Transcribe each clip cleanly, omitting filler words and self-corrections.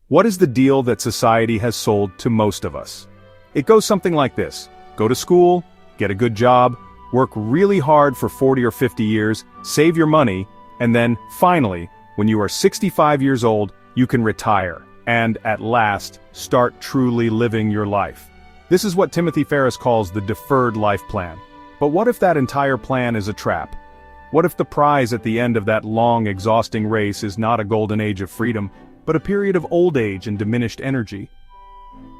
What is the deal that society has sold to most of us? It goes something like this. Go to school, get a good job, work really hard for 40 or 50 years, save your money, and then, finally, when you are 65 years old, you can retire, and, at last, start truly living your life. This is what Tim Ferriss calls the deferred life plan. But what if that entire plan is a trap? What if the prize at the end of that long, exhausting race is not a golden age of freedom, but a period of old age and diminished energy?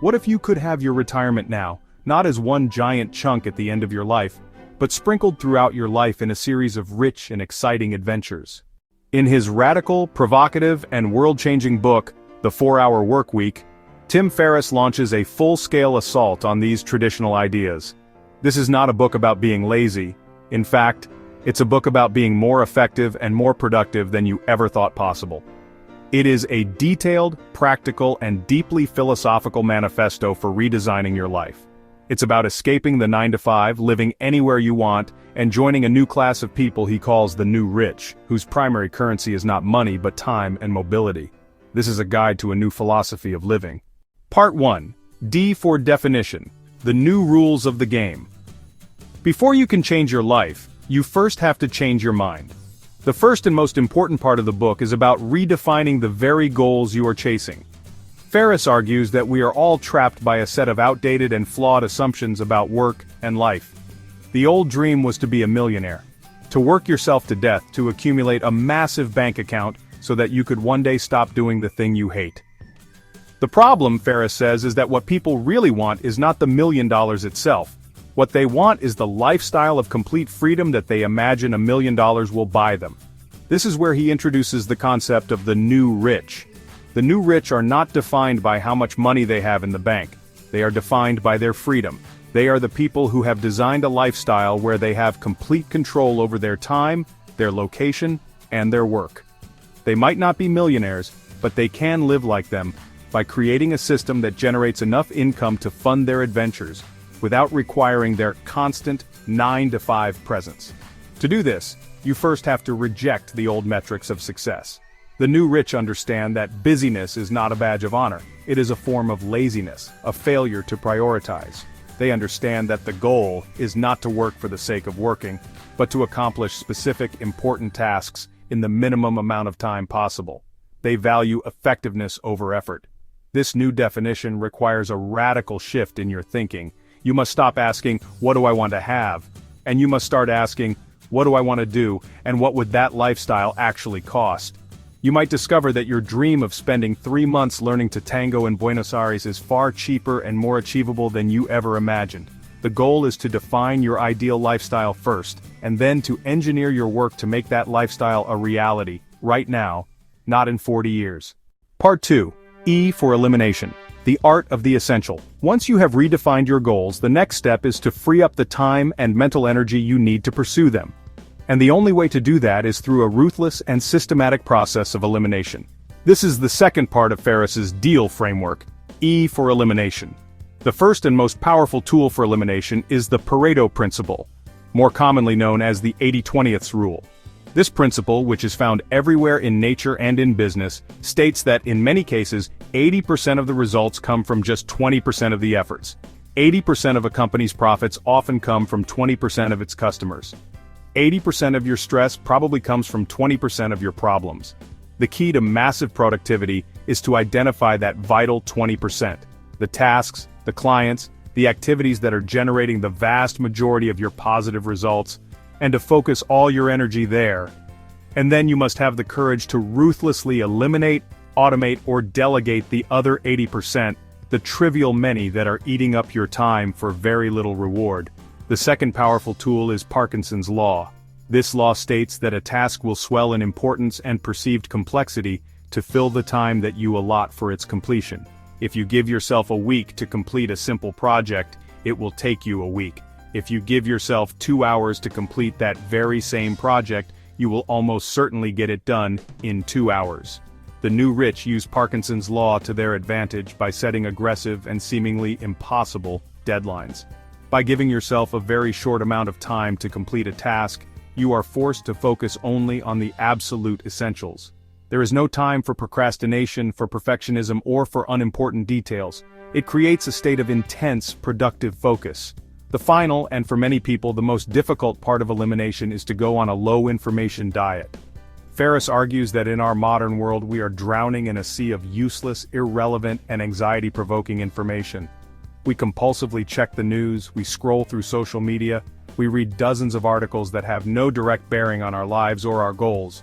What if you could have your retirement now, not as one giant chunk at the end of your life, but sprinkled throughout your life in a series of rich and exciting adventures? In his radical, provocative, and world-changing book, The 4-Hour Workweek, Tim Ferriss launches a full-scale assault on these traditional ideas. This is not a book about being lazy. In fact, it's a book about being more effective and more productive than you ever thought possible. It is a detailed, practical, and deeply philosophical manifesto for redesigning your life. It's about escaping the 9-to-5, living anywhere you want, and joining a new class of people he calls the new rich, whose primary currency is not money but time and mobility. This is a guide to a new philosophy of living. Part 1. D for definition. The new rules of the game. Before you can change your life, you first have to change your mind. The first and most important part of the book is about redefining the very goals you are chasing. Ferriss argues that we are all trapped by a set of outdated and flawed assumptions about work and life. The old dream was to be a millionaire, to work yourself to death to accumulate a massive bank account so that you could one day stop doing the thing you hate. The problem, Ferriss says, is that what people really want is not the $1 million itself. What they want is the lifestyle of complete freedom that they imagine $1 million will buy them. This is where he introduces the concept of the new rich. The new rich are not defined by how much money they have in the bank. They are defined by their freedom. They are the people who have designed a lifestyle where they have complete control over their time, their location, and their work. They might not be millionaires, but they can live like them by creating a system that generates enough income to fund their adventures, without requiring their constant 9-to-5 presence. To do this, you first have to reject the old metrics of success. The new rich understand that busyness is not a badge of honor. It is a form of laziness, a failure to prioritize. They understand that the goal is not to work for the sake of working, but to accomplish specific, important tasks in the minimum amount of time possible. They value effectiveness over effort. This new definition requires a radical shift in your thinking. You must stop asking, what do I want to have? And you must start asking, what do I want to do, and what would that lifestyle actually cost? You might discover that your dream of spending 3 months learning to tango in Buenos Aires is far cheaper and more achievable than you ever imagined. The goal is to define your ideal lifestyle first, and then to engineer your work to make that lifestyle a reality, right now, not in 40 years. Part 2. E for elimination. The art of the essential. Once you have redefined your goals, the next step is to free up the time and mental energy you need to pursue them. And the only way to do that is through a ruthless and systematic process of elimination. This is the second part of Ferriss's deal framework, E for elimination. The first and most powerful tool for elimination is the Pareto principle, more commonly known as the 80-20th rule. This principle, which is found everywhere in nature and in business, states that in many cases, 80% of the results come from just 20% of the efforts. 80% of a company's profits often come from 20% of its customers. 80% of your stress probably comes from 20% of your problems. The key to massive productivity is to identify that vital 20%, the tasks, the clients, the activities that are generating the vast majority of your positive results, and to focus all your energy there. And then you must have the courage to ruthlessly eliminate, automate, or delegate the other 80%, the trivial many that are eating up your time for very little reward. The second powerful tool is Parkinson's law. This law states that a task will swell in importance and perceived complexity to fill the time that you allot for its completion. If you give yourself a week to complete a simple project, it will take you a week. If you give yourself 2 hours to complete that very same project, you will almost certainly get it done in 2 hours. The new rich use Parkinson's law to their advantage by setting aggressive and seemingly impossible deadlines. By giving yourself a very short amount of time to complete a task, you are forced to focus only on the absolute essentials. There is no time for procrastination, for perfectionism, or for unimportant details. It creates a state of intense, productive focus. The final, and for many people the most difficult part of elimination, is to go on a low-information diet. Ferriss argues that in our modern world we are drowning in a sea of useless, irrelevant, and anxiety-provoking information. We compulsively check the news, we scroll through social media, we read dozens of articles that have no direct bearing on our lives or our goals.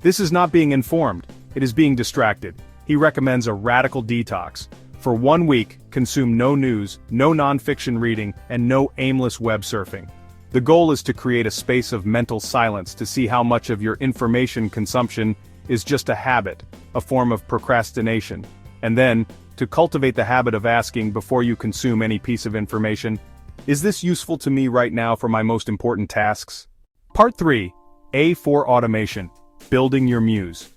This is not being informed, it is being distracted. He recommends a radical detox. For 1 week, consume no news, no non-fiction reading, and no aimless web surfing. The goal is to create a space of mental silence to see how much of your information consumption is just a habit, a form of procrastination, and then, to cultivate the habit of asking before you consume any piece of information, is this useful to me right now for my most important tasks? Part 3. A for Automation. Building your muse.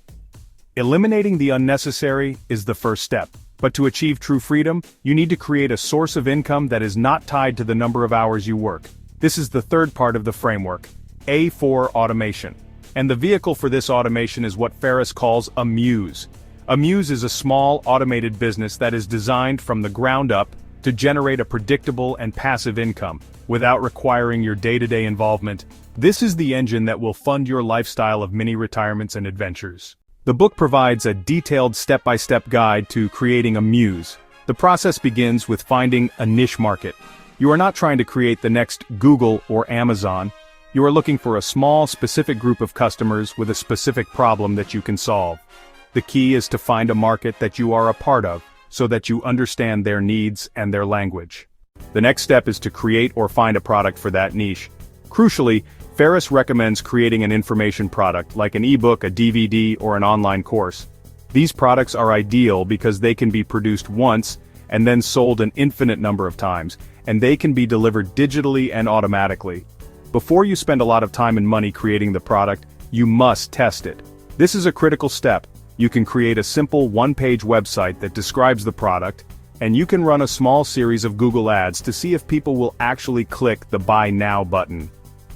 Eliminating the unnecessary is the first step. But to achieve true freedom, you need to create a source of income that is not tied to the number of hours you work. This is the third part of the framework. A for Automation. And the vehicle for this automation is what Ferriss calls a muse. A muse is a small, automated business that is designed from the ground up to generate a predictable and passive income, without requiring your day-to-day involvement. This is the engine that will fund your lifestyle of mini retirements and adventures. The book provides a detailed step-by-step guide to creating a muse. The process begins with finding a niche market. You are not trying to create the next Google or Amazon. You are looking for a small, specific group of customers with a specific problem that you can solve. The key is to find a market that you are a part of, so that you understand their needs and their language. The next step is to create or find a product for that niche. Crucially, Ferriss recommends creating an information product like an ebook, a DVD, or an online course. These products are ideal because they can be produced once and then sold an infinite number of times, and they can be delivered digitally and automatically. Before you spend a lot of time and money creating the product, you must test it. This is a critical step. You can create a simple one-page website that describes the product, and you can run a small series of Google ads to see if people will actually click the Buy Now button.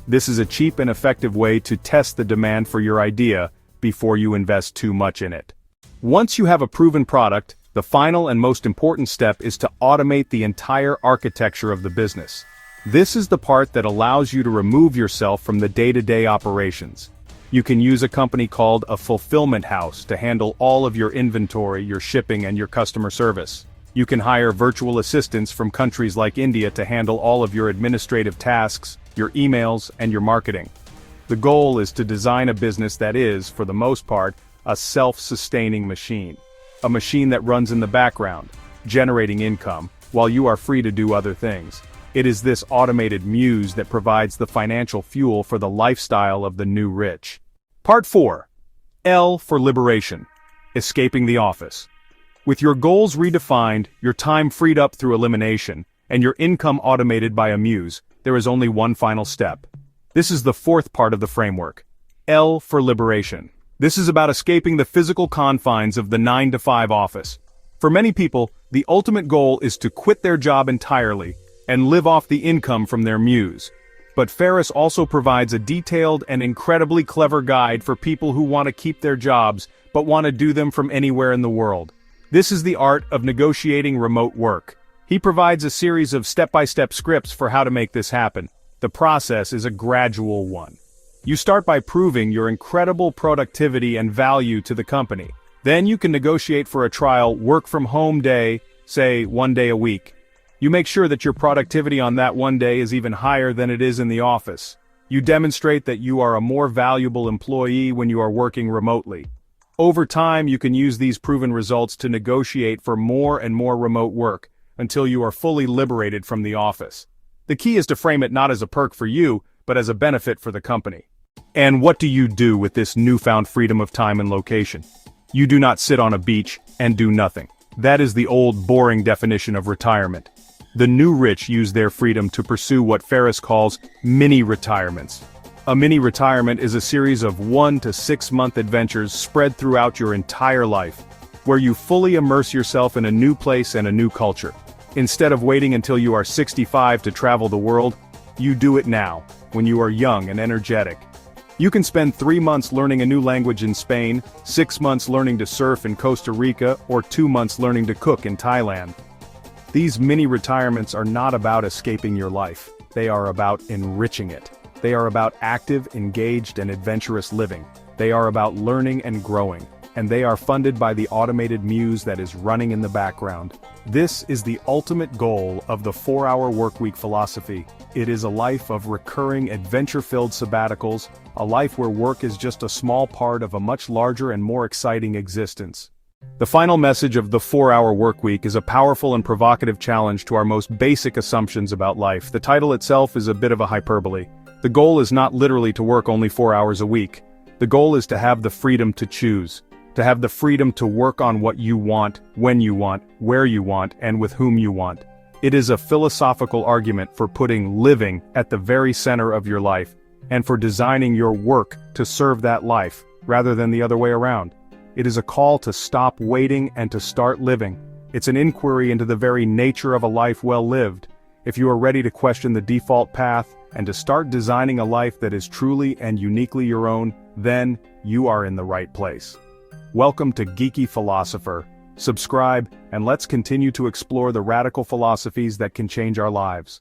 This is a cheap and effective way to test the demand for your idea before you invest too much in it. Once you have a proven product, the final and most important step is to automate the entire architecture of the business. This is the part that allows you to remove yourself from the day-to-day operations. You can use a company called a fulfillment house to handle all of your inventory, your shipping, and your customer service. You can hire virtual assistants from countries like India to handle all of your administrative tasks, your emails, and your marketing. The goal is to design a business that is, for the most part, a self-sustaining machine. A machine that runs in the background, generating income, while you are free to do other things. It is this automated muse that provides the financial fuel for the lifestyle of the new rich. Part 4. L for Liberation. Escaping the office. With your goals redefined, your time freed up through elimination, and your income automated by a muse, there is only one final step. This is the fourth part of the framework. L for Liberation. This is about escaping the physical confines of the 9-to-5 office. For many people, the ultimate goal is to quit their job entirely and live off the income from their muse. But Ferriss also provides a detailed and incredibly clever guide for people who want to keep their jobs but want to do them from anywhere in the world. This is the art of negotiating remote work. He provides a series of step-by-step scripts for how to make this happen. The process is a gradual one. You start by proving your incredible productivity and value to the company. Then you can negotiate for a trial work-from-home day, say 1 day a week. You make sure that your productivity on that 1 day is even higher than it is in the office. You demonstrate that you are a more valuable employee when you are working remotely. Over time, you can use these proven results to negotiate for more and more remote work, until you are fully liberated from the office. The key is to frame it not as a perk for you, but as a benefit for the company. And what do you do with this newfound freedom of time and location? You do not sit on a beach and do nothing. That is the old, boring definition of retirement. The new rich use their freedom to pursue what Ferriss calls mini-retirements. A mini-retirement is a series of 1 to 6 month adventures spread throughout your entire life, where you fully immerse yourself in a new place and a new culture. Instead of waiting until you are 65 to travel the world, you do it now, when you are young and energetic. You can spend 3 months learning a new language in Spain, 6 months learning to surf in Costa Rica, or 2 months learning to cook in Thailand. These mini-retirements are not about escaping your life. They are about enriching it. They are about active, engaged, and adventurous living. They are about learning and growing. And they are funded by the automated muse that is running in the background. This is the ultimate goal of the 4-Hour Workweek philosophy. It is a life of recurring, adventure-filled sabbaticals, a life where work is just a small part of a much larger and more exciting existence. The final message of the 4-Hour Workweek is a powerful and provocative challenge to our most basic assumptions about life. The title itself is a bit of a hyperbole. The goal is not literally to work only 4 hours a week. The goal is to have the freedom to choose. To have the freedom to work on what you want, when you want, where you want, and with whom you want. It is a philosophical argument for putting living at the very center of your life, and for designing your work to serve that life, rather than the other way around. It is a call to stop waiting and to start living. It's an inquiry into the very nature of a life well lived. If you are ready to question the default path, and to start designing a life that is truly and uniquely your own, then you are in the right place. Welcome to Geeky Philosopher. Subscribe, and let's continue to explore the radical philosophies that can change our lives.